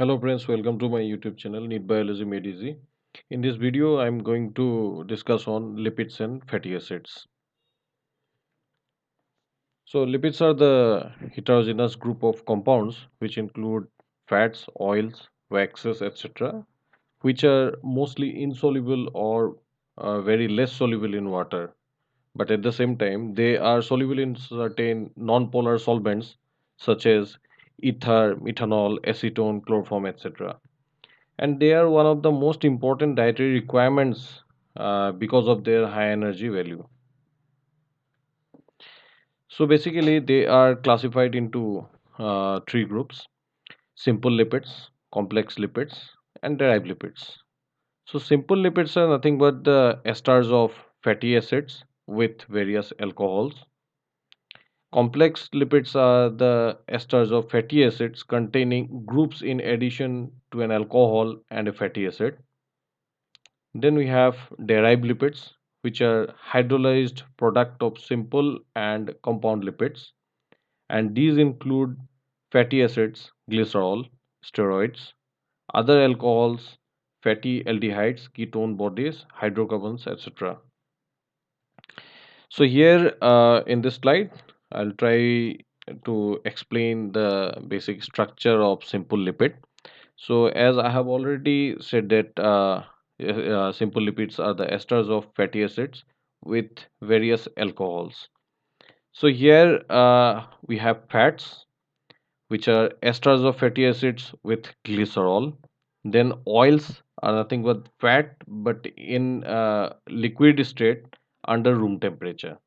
Hello friends, welcome to my YouTube channel NEET Biology Made Easy. In this video, I'm going to discuss on lipids and fatty acids. So lipids are the heterogeneous group of compounds which include fats, oils, waxes, etc., which are mostly insoluble or very less soluble in water. But at the same time, they are soluble in certain non-polar solvents such as ether, methanol, acetone, chloroform, etc. And they are one of the most important dietary requirements because of their high energy value. So basically, they are classified into three groups: simple lipids, complex lipids, and derived lipids. So simple lipids are nothing but the esters of fatty acids with various alcohols. Complex lipids are the esters of fatty acids containing groups in addition to an alcohol and a fatty acid. Then we have derived lipids, which are hydrolyzed product of simple and compound lipids, and these include fatty acids, glycerol, steroids, other alcohols, fatty aldehydes, ketone bodies, hydrocarbons, etc. So here in this slide, I'll try to explain the basic structure of simple lipid. So, as I have already said that simple lipids are the esters of fatty acids with various alcohols. So here we have fats, which are esters of fatty acids with glycerol. Then oils are nothing but fat, but in liquid state under room temperature.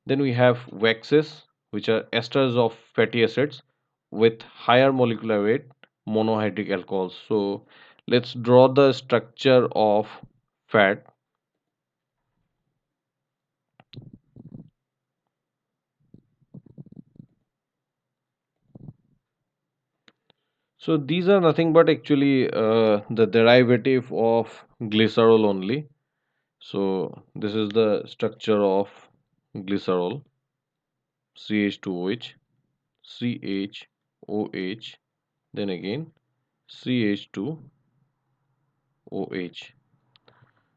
Then we have waxes, which are esters of fatty acids with higher molecular weight, monohydric alcohols. So let's draw the structure of fat. So these are nothing but actually the derivative of glycerol only. So this is the structure of glycerol, CH2OH, CHOH, then again CH2OH.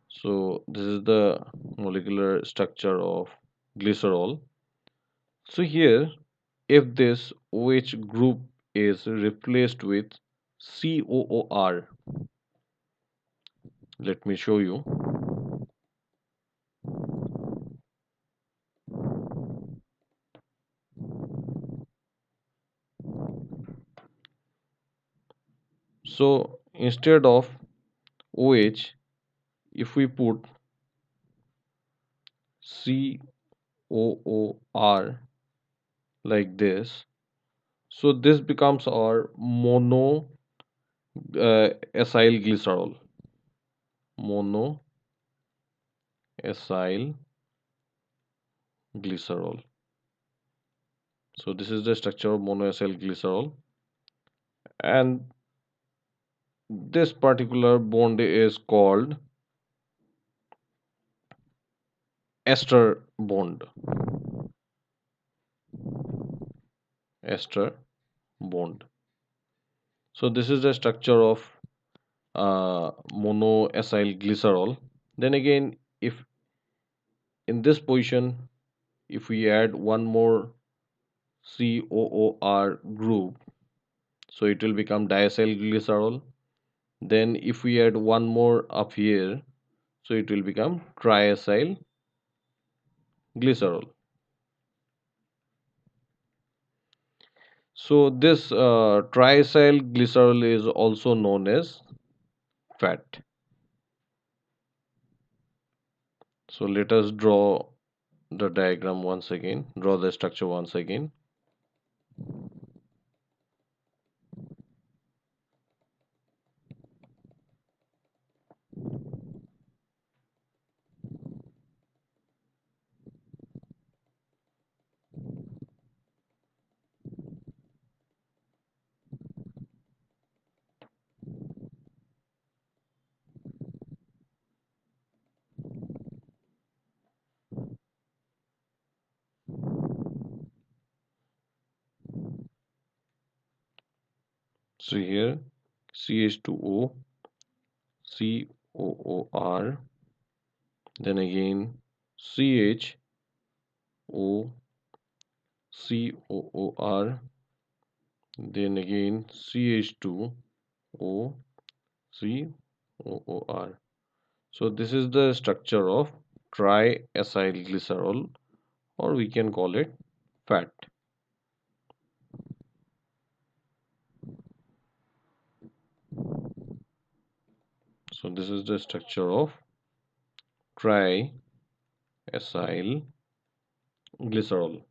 So this is the molecular structure of glycerol. So here, if this OH group is replaced with COOR, let me show you. So instead of OH, if we put COOR like this, so this becomes our mono acyl glycerol. Mono acyl glycerol. So this is the structure of monoacyl glycerol, and this particular bond is called ester bond. Ester bond. So this is the structure of monoacyl glycerol. Then again, if in this position, if we add one more COOR group, so it will become diacyl glycerol. Then if we add one more up here, so it will become triacyl glycerol. So this triacyl glycerol is also known as fat. So let us draw the diagram once again, draw the structure once again. So here CH2O, COOR, then again CHO, COOR, then again CH2O, COOR. So this is the structure of triacyl glycerol, or we can call it fat. So this is the structure of triacyl glycerol.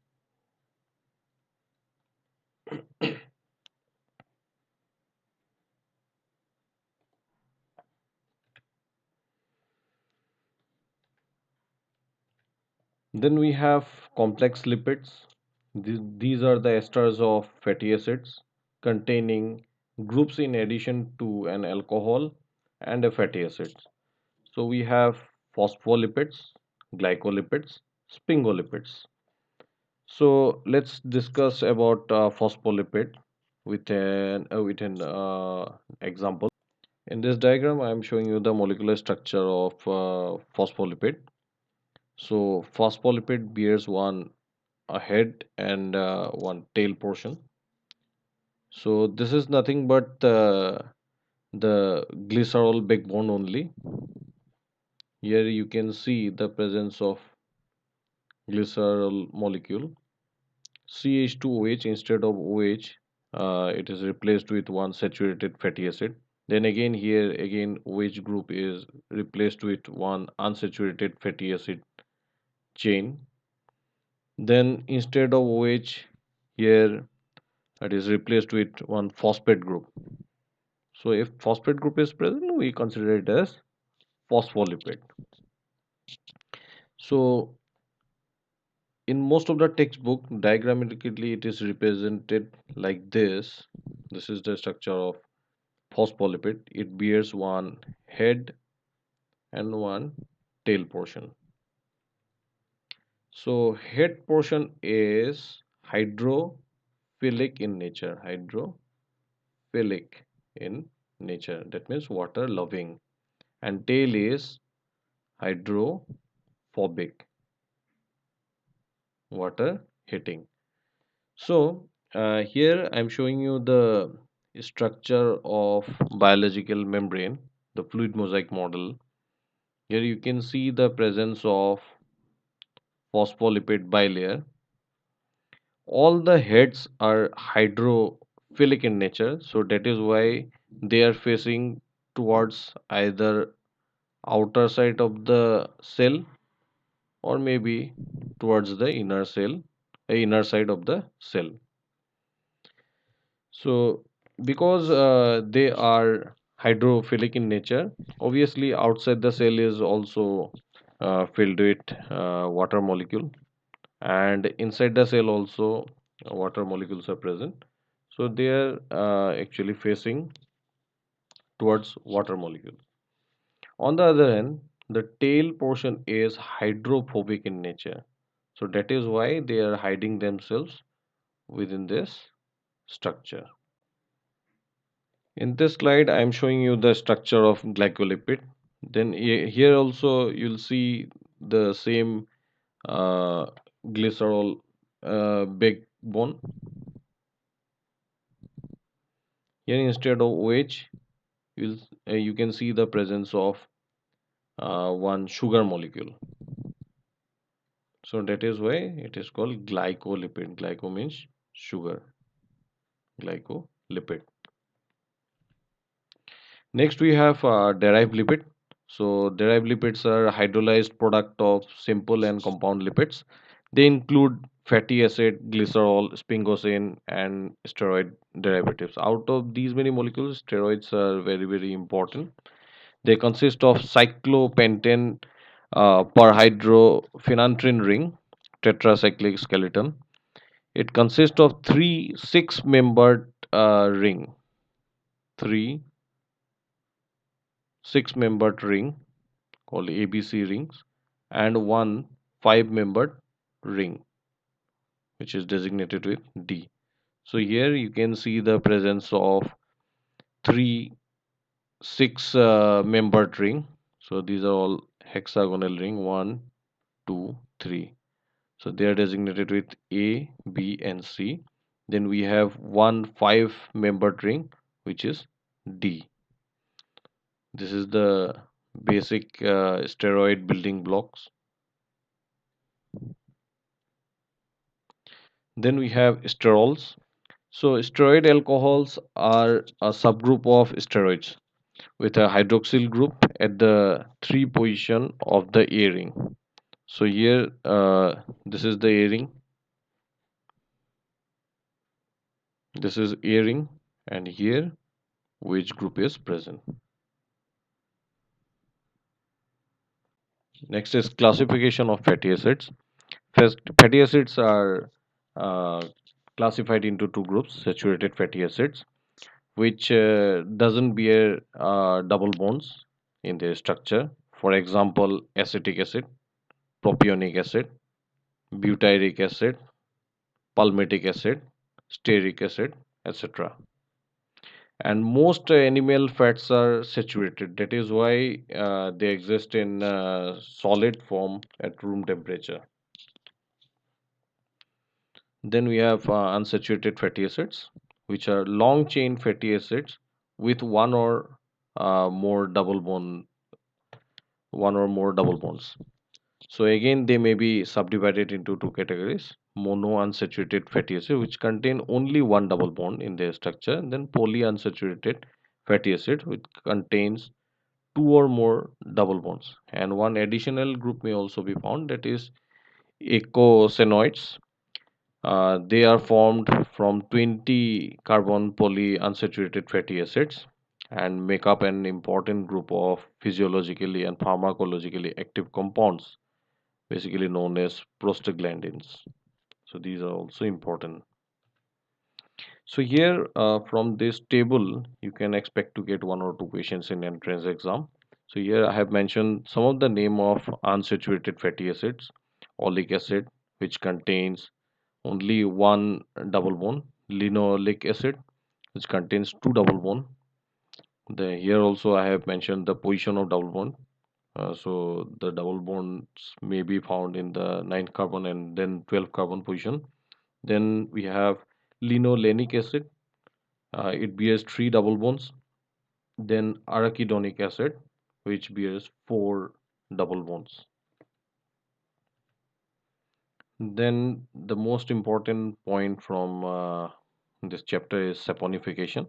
Then we have complex lipids. These are the esters of fatty acids containing groups in addition to an alcohol and a fatty acid. So we have phospholipids, glycolipids, sphingolipids. So let's discuss about phospholipid with an example. In this diagram, I am showing you the molecular structure of phospholipid. So phospholipid bears one a head and one tail portion. So this is nothing but the glycerol backbone only. Here you can see the presence of glycerol molecule CH2OH instead of OH. It is replaced with one saturated fatty acid. Then again here again OH group is replaced with one unsaturated fatty acid chain. Then instead of OH here it is replaced with one phosphate group. So if phosphate group is present, we consider it as phospholipid. So in most of the textbook, diagrammatically it is represented like this. This is the structure of phospholipid. It bears one head and one tail portion. So head portion is hydrophilic in nature. Hydrophilic in nature. That means water loving. And tail is hydrophobic, water hitting. So here I'm showing you the structure of biological membrane, the fluid mosaic model. Here you can see the presence of phospholipid bilayer. All the heads are hydrophilic in nature, so that is why they are facing towards either outer side of the cell or maybe towards the inner side of the cell. So because they are hydrophilic in nature, obviously outside the cell is also filled with water molecule, and inside the cell also water molecules are present. So they are actually facing towards water molecule. On the other hand, the tail portion is hydrophobic in nature. So that is why they are hiding themselves within this structure. In this slide, I am showing you the structure of glycolipid. Then here also you'll see the same uh, glycerol big bone. Here instead of OH, you can see the presence of one sugar molecule. So that is why it is called glycolipid. Glyco means sugar, glycolipid. Next, we have derived lipid. So, derived lipids are hydrolyzed product of simple and compound lipids. They include fatty acid, glycerol, sphingosine, and steroid derivatives. Out of these many molecules, steroids are very, very important. They consist of cyclopentane perhydrophenanthrene ring, tetracyclic skeleton. It consists of three six-membered ring, three six-membered ring called ABC rings, and one five-membered ring which is designated with D. So here you can see the presence of three, six membered ring. So these are all hexagonal ring. One, two, three. So they are designated with A, B, and C. Then we have one five-membered ring, which is D. This is the basic steroid building blocks. Then we have sterols. So steroid alcohols are a subgroup of steroids with a hydroxyl group at the 3 position of the A ring. So here, this is the A ring, this is A ring, and here which group is present. Next is classification of fatty acids. First, fatty acids are uh, classified into two groups: saturated fatty acids, which doesn't bear double bonds in their structure. For example, acetic acid, propionic acid, butyric acid, palmitic acid, stearic acid, etc. And most animal fats are saturated. That is why they exist in solid form at room temperature. Then we have unsaturated fatty acids, which are long chain fatty acids with more double bond, one or more double bonds. So again, they may be subdivided into two categories: monounsaturated fatty acid, which contain only one double bond in their structure, and then polyunsaturated fatty acid, which contains two or more double bonds. And one additional group may also be found, that is eicosanoids. They are formed from 20 carbon polyunsaturated fatty acids and make up an important group of physiologically and pharmacologically active compounds, basically known as prostaglandins. So these are also important. So here, from this table, you can expect to get one or two questions in entrance exam. So here I have mentioned some of the name of unsaturated fatty acids: oleic acid, which contains only one double bond; linoleic acid, which contains two double bond. Here also I have mentioned the position of double bond. So the double bonds may be found in the 9th carbon and then 12th carbon position. Then we have linolenic acid. It bears three double bonds. Then arachidonic acid, which bears four double bonds. Then the most important point from this chapter is saponification.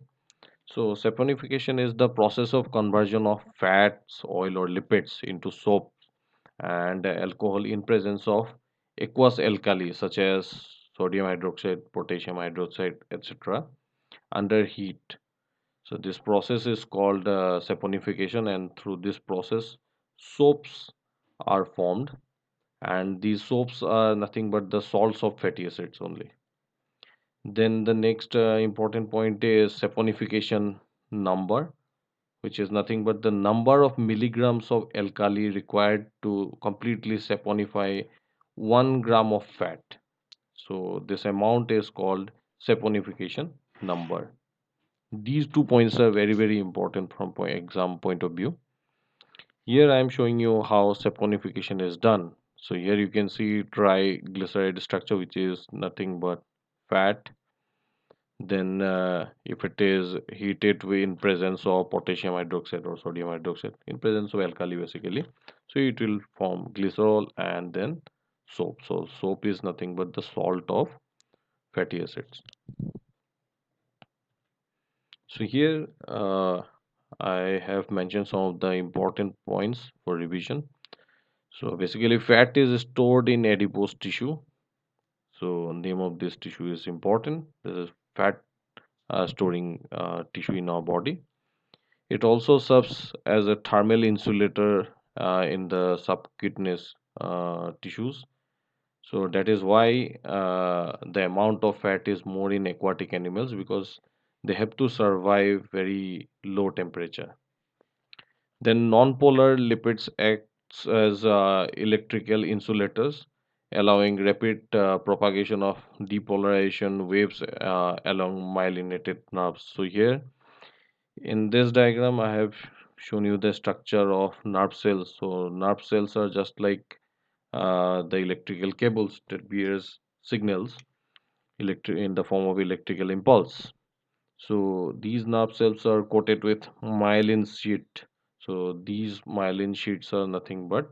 So saponification is the process of conversion of fats, oil, or lipids into soap and alcohol in presence of aqueous alkali such as sodium hydroxide, potassium hydroxide, etc. under heat. So this process is called saponification, and through this process, soaps are formed, and these soaps are nothing but the salts of fatty acids only. Then the next important point is saponification number, which is nothing but the number of milligrams of alkali required to completely saponify 1 gram of fat. So this amount is called saponification number. These 2 points are very, very important from exam point of view. Here I am showing you how saponification is done. So here you can see triglyceride structure, which is nothing but fat. Then if it is heated in presence of potassium hydroxide or sodium hydroxide, in presence of alkali basically, so it will form glycerol and then soap. So soap is nothing but the salt of fatty acids. So here I have mentioned some of the important points for revision. So basically fat is stored in adipose tissue. So name of this tissue is important. This is fat storing tissue in our body. It also serves as a thermal insulator in the subcutaneous tissues. So that is why the amount of fat is more in aquatic animals, because they have to survive very low temperature. Then nonpolar lipids acts as electrical insulators, allowing rapid propagation of depolarization waves along myelinated nerves. So here In this diagram, I have shown you the structure of nerve cells. So nerve cells are just like the electrical cables that bears signals in the form of electrical impulse. So these nerve cells are coated with myelin sheet. So these myelin sheets are nothing but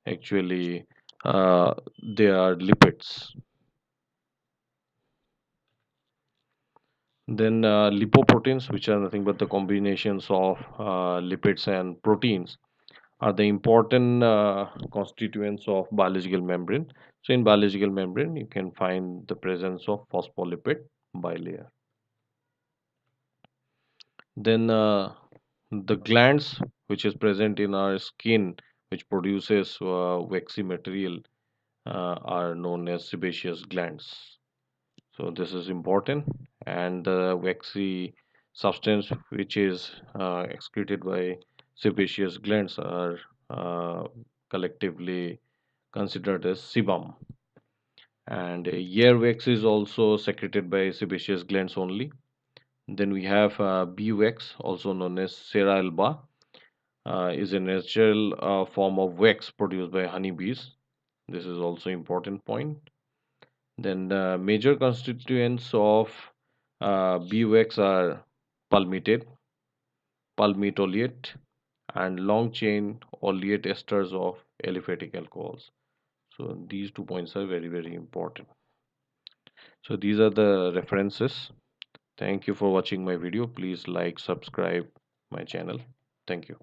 actually they are lipids. Then lipoproteins, which are nothing but the combinations of lipids and proteins, are the important constituents of biological membrane. So in biological membrane, you can find the presence of phospholipid bilayer. Then the glands, which is present in our skin, which produces waxy material, are known as sebaceous glands. So this is important, and the waxy substance which is excreted by sebaceous glands are collectively considered as sebum. And earwax is also secreted by sebaceous glands only. Then we have beeswax, also known as cera alba, is a natural form of wax produced by honeybees. This is also important point. Then the major constituents of beeswax are palmitate, palmitoleate, and long chain oleate esters of aliphatic alcohols. So these 2 points are very, very important. So these are the references. Thank you for watching my video. Please like, subscribe my channel. Thank you.